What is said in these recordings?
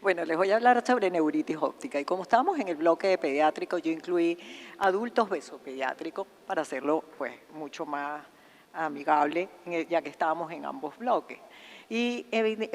Bueno, les voy a hablar sobre neuritis óptica. Y como estábamos en el bloque de pediátrico, yo incluí adultos besopediátricos para hacerlo pues, mucho más amigable, ya que estábamos en ambos bloques. Y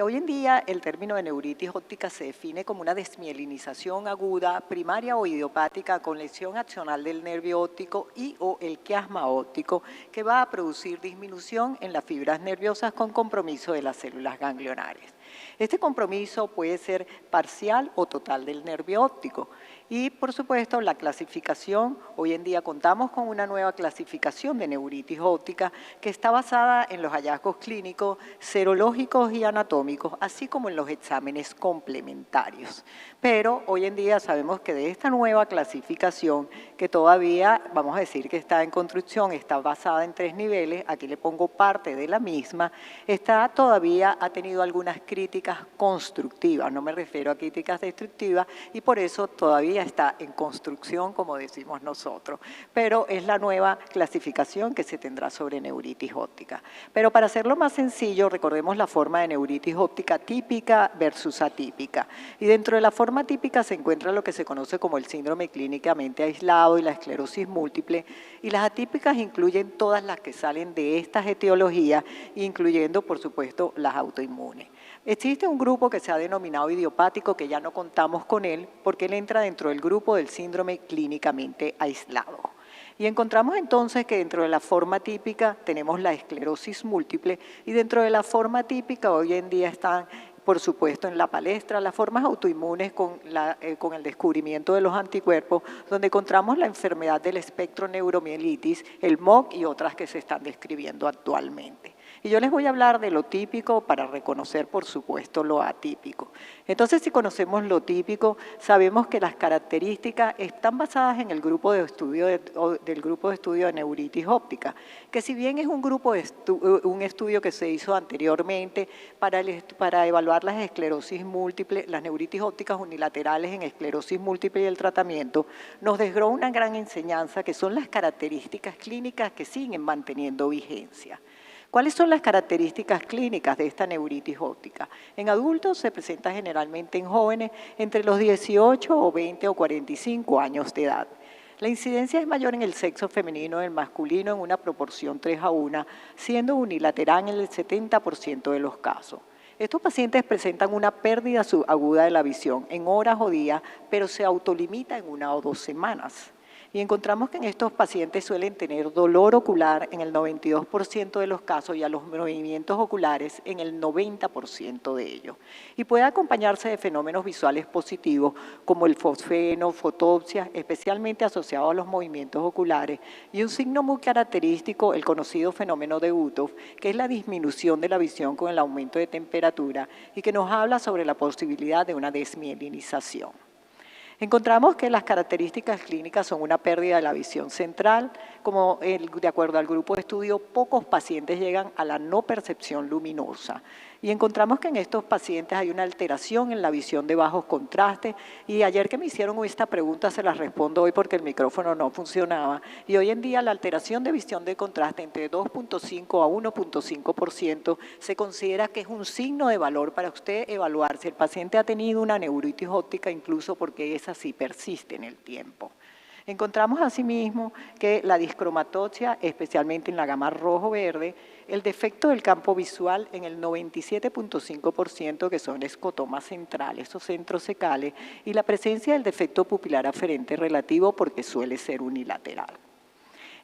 hoy en día el término de neuritis óptica se define como una desmielinización aguda, primaria o idiopática con lesión axonal del nervio óptico y o el quiasma óptico que va a producir disminución en las fibras nerviosas con compromiso de las células ganglionares. Este compromiso puede ser parcial o total del nervio óptico. Y, por supuesto, la clasificación, hoy en día contamos con una nueva clasificación de neuritis óptica que está basada en los hallazgos clínicos, serológicos y anatómicos, así como en los exámenes complementarios. Pero hoy en día sabemos que de esta nueva clasificación, que todavía, vamos a decir que está en construcción, está basada en 3 niveles, aquí le pongo parte de la misma, todavía ha tenido algunas críticas constructivas, no me refiero a críticas destructivas, y por eso todavía está en construcción, como decimos nosotros, pero es la nueva clasificación que se tendrá sobre neuritis óptica. Pero para hacerlo más sencillo, recordemos la forma de neuritis óptica típica versus atípica. Y dentro de la forma típica se encuentra lo que se conoce como el síndrome clínicamente aislado y la esclerosis múltiple, y las atípicas incluyen todas las que salen de estas etiologías, incluyendo, por supuesto, las autoinmunes. Existe un grupo que se ha denominado idiopático, que ya no contamos con él, porque él entra dentro del grupo del síndrome clínicamente aislado. Y encontramos entonces que dentro de la forma típica tenemos la esclerosis múltiple y dentro de la forma típica hoy en día están, por supuesto, en la palestra las formas autoinmunes con el descubrimiento de los anticuerpos, donde encontramos la enfermedad del espectro neuromielitis, el MOC y otras que se están describiendo actualmente. Y yo les voy a hablar de lo típico para reconocer, por supuesto, lo atípico. Entonces, si conocemos lo típico, sabemos que las características están basadas en el grupo de estudio del grupo de estudio de neuritis óptica, que si bien es un estudio que se hizo anteriormente para evaluar las esclerosis múltiples, las neuritis ópticas unilaterales en esclerosis múltiple y el tratamiento, nos dejó una gran enseñanza que son las características clínicas que siguen manteniendo vigencia. ¿Cuáles son las características clínicas de esta neuritis óptica? En adultos se presenta generalmente en jóvenes entre los 18 o 20 o 45 años de edad. La incidencia es mayor en el sexo femenino, en el masculino en una proporción 3:1, siendo unilateral en el 70% de los casos. Estos pacientes presentan una pérdida subaguda de la visión en horas o días, pero se autolimita en 1 o 2 semanas. Y encontramos que en estos pacientes suelen tener dolor ocular en el 92% de los casos y a los movimientos oculares en el 90% de ellos. Y puede acompañarse de fenómenos visuales positivos como el fosfeno, fotopsia, especialmente asociado a los movimientos oculares, y un signo muy característico, el conocido fenómeno de Uthoff, que es la disminución de la visión con el aumento de temperatura y que nos habla sobre la posibilidad de una desmielinización. Encontramos que las características clínicas son una pérdida de la visión central, de acuerdo al grupo de estudio, pocos pacientes llegan a la no percepción luminosa. Y encontramos que en estos pacientes hay una alteración en la visión de bajos contrastes, y ayer que me hicieron esta pregunta se las respondo hoy porque el micrófono no funcionaba, y hoy en día la alteración de visión de contraste entre 2.5 a 1.5% se considera que es un signo de valor para usted evaluar si el paciente ha tenido una neuritis óptica, incluso porque esa sí persiste en el tiempo. Encontramos asimismo que la discromatopsia, especialmente en la gama rojo-verde, el defecto del campo visual en el 97.5%, que son escotomas centrales o centrosecales, y la presencia del defecto pupilar aferente relativo porque suele ser unilateral.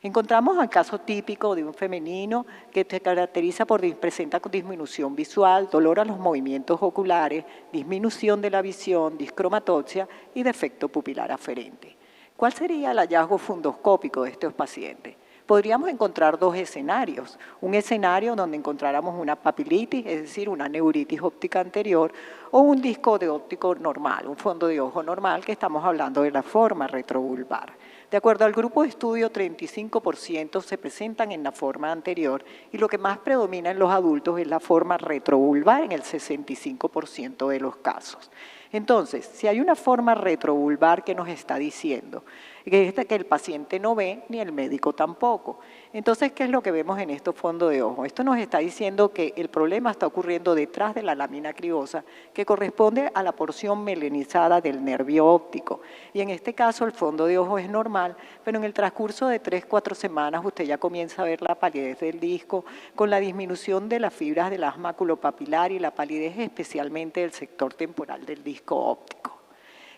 Encontramos el caso típico de un femenino que se caracteriza presenta disminución visual, dolor a los movimientos oculares, disminución de la visión, discromatopsia y defecto pupilar aferente. ¿Cuál sería el hallazgo fundoscópico de estos pacientes? Podríamos encontrar 2 escenarios. Un escenario donde encontráramos una papilitis, es decir, una neuritis óptica anterior, o un disco de óptico normal, un fondo de ojo normal, que estamos hablando de la forma retrovulvar. De acuerdo al grupo de estudio, 35% se presentan en la forma anterior y lo que más predomina en los adultos es la forma retrovulvar en el 65% de los casos. Entonces, si hay una forma retrovulvar que nos está diciendo que es que el paciente no ve ni el médico tampoco. Entonces, ¿qué es lo que vemos en estos fondos de ojo? Esto nos está diciendo que el problema está ocurriendo detrás de la lámina cribosa, que corresponde a la porción melenizada del nervio óptico. Y en este caso el fondo de ojo es normal, pero en el transcurso de 3-4 semanas usted ya comienza a ver la palidez del disco con la disminución de las fibras del haz maculopapilar y la palidez especialmente del sector temporal del disco óptico.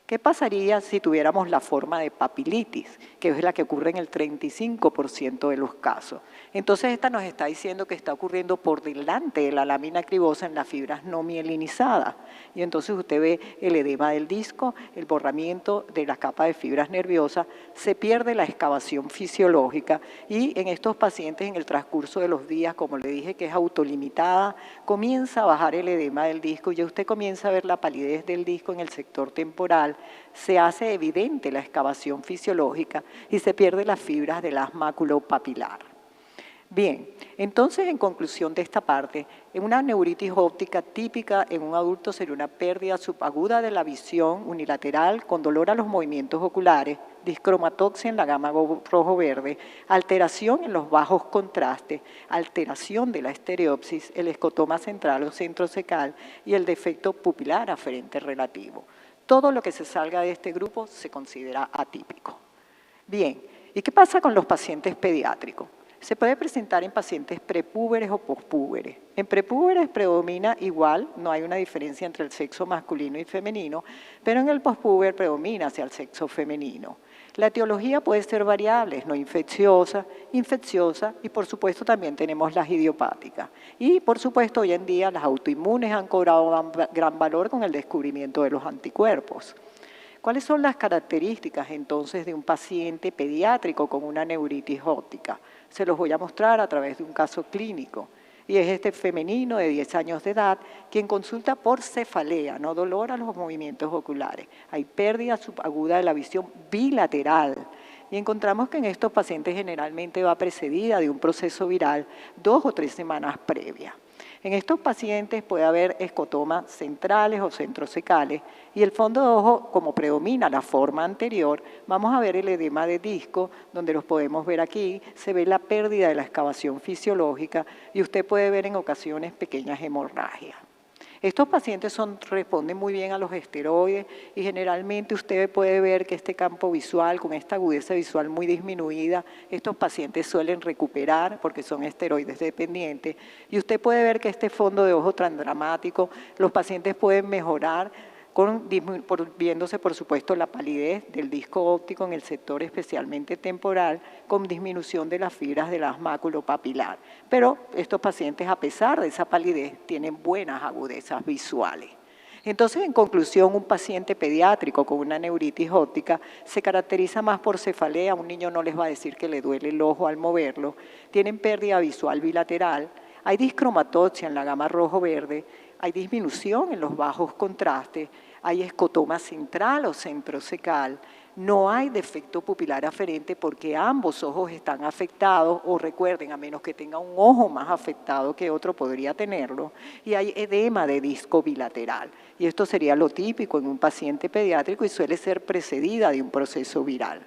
¿Qué pasaría si tuviéramos la forma de papilitis, que es la que ocurre en el 35% de los casos? Entonces, esta nos está diciendo que está ocurriendo por delante de la lámina cribosa en las fibras no mielinizadas. Y entonces usted ve el edema del disco, el borramiento de la capa de fibras nerviosas, se pierde la excavación fisiológica y en estos pacientes en el transcurso de los días, como le dije que es autolimitada, comienza a bajar el edema del disco y ya usted comienza a ver la palidez del disco en el sector temporal, se hace evidente la excavación fisiológica y se pierden las fibras del haz maculopapilar. Bien, entonces en conclusión de esta parte, una neuritis óptica típica en un adulto sería una pérdida subaguda de la visión unilateral con dolor a los movimientos oculares, discromatoxia en la gama rojo-verde, alteración en los bajos contrastes, alteración de la estereopsis, el escotoma central o centrocecal y el defecto pupilar aferente relativo. Todo lo que se salga de este grupo se considera atípico. Bien, ¿y qué pasa con los pacientes pediátricos? Se puede presentar en pacientes prepúberes o pospúberes. En prepúberes predomina igual, no hay una diferencia entre el sexo masculino y femenino, pero en el pospúber predomina hacia el sexo femenino. La etiología puede ser variable, no infecciosa, infecciosa y por supuesto también tenemos las idiopáticas. Y por supuesto hoy en día las autoinmunes han cobrado gran valor con el descubrimiento de los anticuerpos. ¿Cuáles son las características entonces de un paciente pediátrico con una neuritis óptica? Se los voy a mostrar a través de un caso clínico. Y es este femenino de 10 años de edad quien consulta por cefalea, no dolor a los movimientos oculares. Hay pérdida subaguda de la visión bilateral. Y encontramos que en estos pacientes generalmente va precedida de un proceso viral 2 o 3 semanas previas. En estos pacientes puede haber escotomas centrales o centrocecales y el fondo de ojo, como predomina la forma anterior, vamos a ver el edema de disco, donde los podemos ver aquí, se ve la pérdida de la excavación fisiológica y usted puede ver en ocasiones pequeñas hemorragias. Estos pacientes responden muy bien a los esteroides y generalmente usted puede ver que este campo visual, con esta agudeza visual muy disminuida, estos pacientes suelen recuperar porque son esteroides dependientes y usted puede ver que este fondo de ojo tan dramático, los pacientes pueden mejorar viéndose por supuesto la palidez del disco óptico en el sector especialmente temporal con disminución de las fibras del haz maculopapilar. Pero estos pacientes a pesar de esa palidez tienen buenas agudezas visuales. Entonces, en conclusión, un paciente pediátrico con una neuritis óptica se caracteriza más por cefalea, un niño no les va a decir que le duele el ojo al moverlo, tienen pérdida visual bilateral, hay discromatoxia en la gama rojo-verde, hay disminución en los bajos contrastes, hay escotoma central o centrocecal, no hay defecto pupilar aferente porque ambos ojos están afectados, o recuerden, a menos que tenga un ojo más afectado que otro, podría tenerlo, y hay edema de disco bilateral. Y esto sería lo típico en un paciente pediátrico y suele ser precedida de un proceso viral.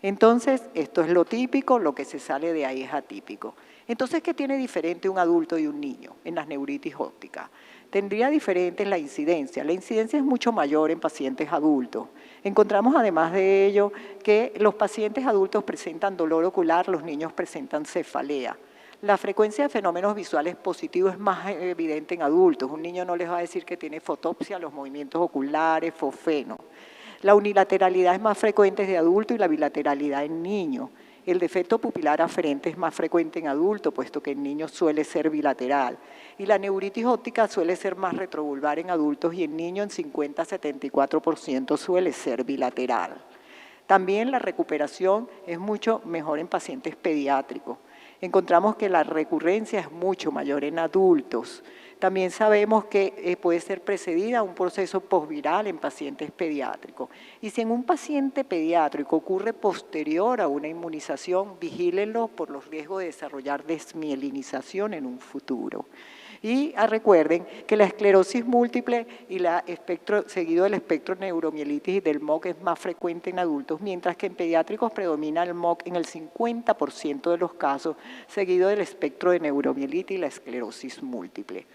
Entonces, esto es lo típico, lo que se sale de ahí es atípico. Entonces, ¿qué tiene diferente un adulto y un niño en las neuritis ópticas? Tendría diferente la incidencia. La incidencia es mucho mayor en pacientes adultos. Encontramos además de ello que los pacientes adultos presentan dolor ocular, los niños presentan cefalea. La frecuencia de fenómenos visuales positivos es más evidente en adultos. Un niño no les va a decir que tiene fotopsia, los movimientos oculares, fosfeno. La unilateralidad es más frecuente de adulto y la bilateralidad en niños. El defecto pupilar aferente es más frecuente en adultos, puesto que en niños suele ser bilateral. Y la neuritis óptica suele ser más retrovulvar en adultos y en niños en 50-74% suele ser bilateral. También la recuperación es mucho mejor en pacientes pediátricos. Encontramos que la recurrencia es mucho mayor en adultos. También sabemos que puede ser precedida a un proceso posviral en pacientes pediátricos. Y si en un paciente pediátrico ocurre posterior a una inmunización, vigílenlo por los riesgos de desarrollar desmielinización en un futuro. Y recuerden que la esclerosis múltiple y seguido del espectro neuromielitis y del MOC es más frecuente en adultos, mientras que en pediátricos predomina el MOC en el 50% de los casos, seguido del espectro de neuromielitis y la esclerosis múltiple.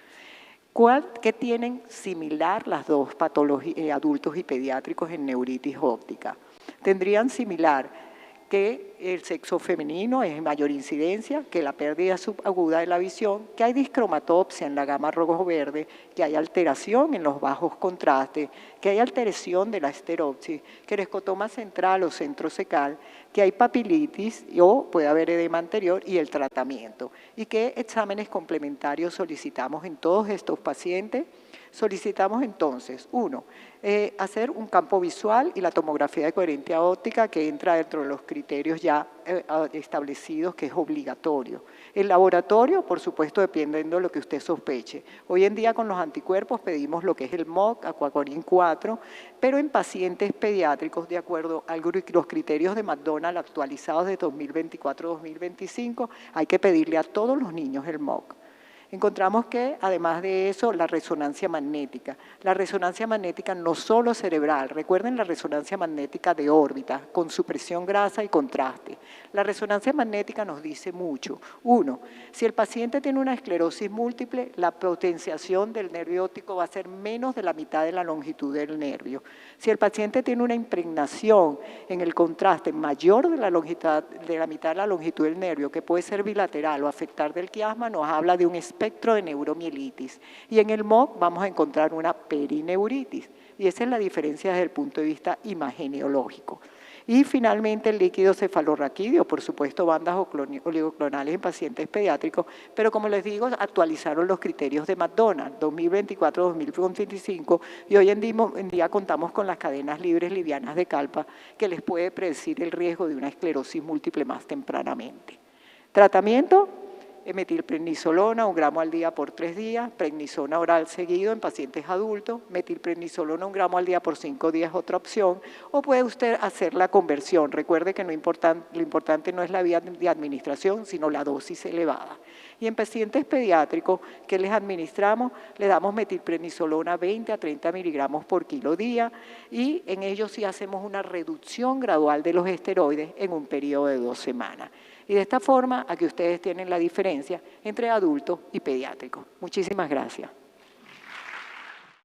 ¿Qué tienen similar las dos patologías, adultos y pediátricos en neuritis óptica? Tendrían similar que el sexo femenino es mayor incidencia, que la pérdida subaguda de la visión, que hay discromatopsia en la gama rojo-verde, que hay alteración en los bajos contrastes, que hay alteración de la esteropsis, que el escotoma central o centrocecal, que hay papilitis o puede haber edema anterior y el tratamiento. ¿Y qué exámenes complementarios solicitamos en todos estos pacientes? Solicitamos entonces, uno, hacer un campo visual y la tomografía de coherencia óptica que entra dentro de los criterios ya establecidos, que es obligatorio. El laboratorio, por supuesto, dependiendo de lo que usted sospeche. Hoy en día con los anticuerpos pedimos lo que es el MOC, Aquacorin 4, pero en pacientes pediátricos, de acuerdo a los criterios de McDonald actualizados de 2024-2025, hay que pedirle a todos los niños el MOC. Encontramos que, además de eso, la resonancia magnética. La resonancia magnética no solo cerebral, recuerden la resonancia magnética de órbita, con supresión grasa y contraste. La resonancia magnética nos dice mucho. Uno, si el paciente tiene una esclerosis múltiple, la potenciación del nervio óptico va a ser menos de la mitad de la longitud del nervio. Si el paciente tiene una impregnación en el contraste mayor de la mitad de la longitud del nervio, que puede ser bilateral o afectar del quiasma, nos habla de un espectro de neuromielitis. Y en el MOC vamos a encontrar una perineuritis. Y esa es la diferencia desde el punto de vista imageneológico. Y finalmente el líquido cefalorraquídeo, por supuesto bandas oligoclonales en pacientes pediátricos, pero como les digo, actualizaron los criterios de McDonald 2024-2025 y hoy en día contamos con las cadenas libres livianas de calpa que les puede predecir el riesgo de una esclerosis múltiple más tempranamente. Tratamiento: metilprednisolona, 1 gramo al día por 3 días, prednisona oral seguido en pacientes adultos, metilprednisolona 1 gramo al día por 5 días, otra opción, o puede usted hacer la conversión. Recuerde que lo importante no es la vía de administración, sino la dosis elevada. Y en pacientes pediátricos, ¿qué les administramos? Le damos metilprednisolona 20 a 30 miligramos por kilo día y en ellos sí hacemos una reducción gradual de los esteroides en un periodo de 2 semanas. Y de esta forma, aquí ustedes tienen la diferencia entre adultos y pediátricos. Muchísimas gracias.